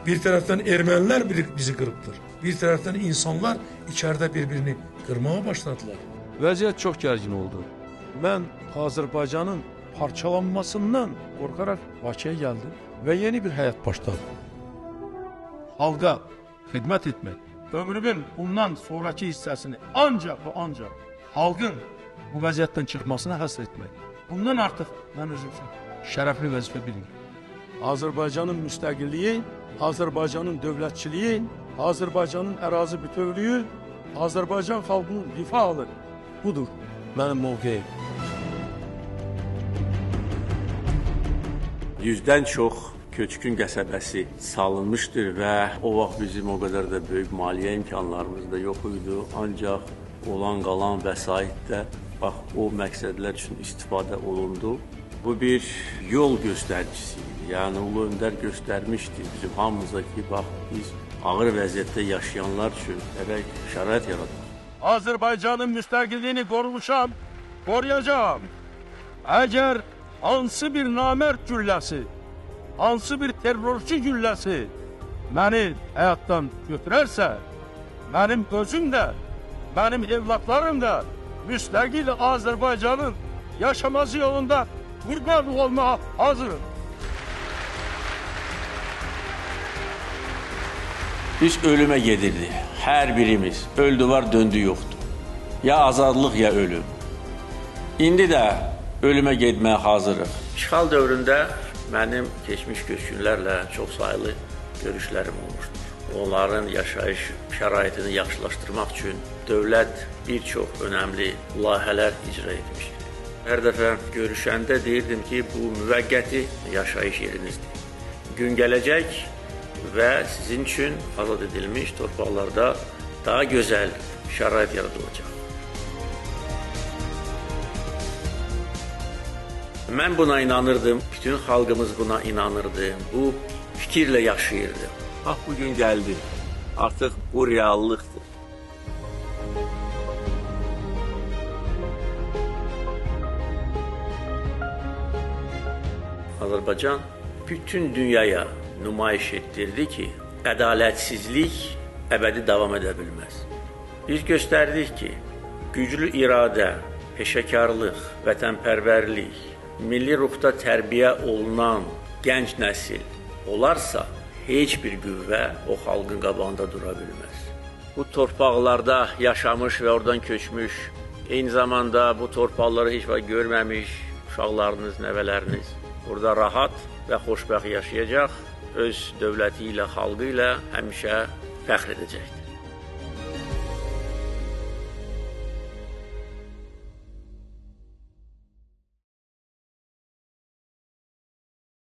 Bir taraftan Ermeniler bizi kırıptır. Bir taraftan insanlar içeride birbirini kırmaya başladılar. Vəziyyət çox gərgin oldu. Mən Azərbaycanın parçalanmasından qorxaraq Bakıya gəldim və yeni bir həyat başladım. Xalqa xidmət etmək, ömrümün bundan sonraki hissəsini ancaq və ancaq xalqın bu vəziyyətdən çıxmasına həsr etmək. Bundan artıq mən özüm üçün şərəfli vəzifə bilmirəm. Azərbaycanın müstəqilliyi, Azərbaycanın dövlətçiliyi, Azərbaycanın ərazi bütövlüyü, Azərbaycan xalqının difağı budur mənim mövqeyim. 100-dən çox köçkün qəsəbəsi salınmışdır və o vaxt bizim o qədər də böyük maliyyə imkanlarımız da yox idi. Ancaq olan qalan vəsait də bax o məqsədlər üçün istifadə olundu. Bu bir yol göstəricisi idi. Yəni Ulu Öndər göstərmişdi bizim hamımıza ki, bax biz ağır vəziyyətdə yaşayanlar üçün gərək şərait yaradaq. Azərbaycanın müstəqilliyini qorumuşam, qoruyacağam. Əgər hansı bir namərd gülləsi, hansı bir terrorçu gülləsi məni həyatdan götürərsə, mənim özüm də, mənim evlatlarım da müstəqil Azərbaycanın yaşaması yolunda qurban olmağa hazırım. Biz ölümə gedirdik. Hər birimiz. Öldü var, döndü yoxdur. Ya azadlıq, ya ölüm. İndi də ölümə getməyə hazırıq. İşğal dövründə mənim keçmiş köçkünlərlə çox saylı görüşlərim olmuşdur. Onların yaşayış şəraitini yaxşılaşdırmaq üçün dövlət bir çox önəmli layihələr icra etmişdir. Hər dəfə görüşəndə deyirdim ki, bu müvəqqəti yaşayış yerinizdir. Gün gələcək və sizin üçün azad edilmiş torpaqlarda daha gözəl şərait yaradılacaq. Mən buna inanırdım, bütün xalqımız buna inanırdı, bu fikirlə yaşayırdı. Bax, bugün gəldi, artıq bu reallıqdır. Azərbaycan bütün dünyaya nümayiş etdirdi ki, ədalətsizlik əbədi davam edə bilməz. Biz göstərdik ki, güclü iradə, peşəkarlıq, vətənpərvərlik, milli ruhda tərbiyə olunan gənc nəsil olarsa, heç bir qüvvə o xalqın qabağında dura bilməz. Bu torpaqlarda yaşamış və oradan köçmüş, eyni zamanda bu torpaqları heç vaxt görməmiş uşaqlarınız, nəvələriniz burada rahat və xoşbəxt yaşayacaq, öz dövləti ilə, xalqı ilə həmişə fəxr edəcəkdir.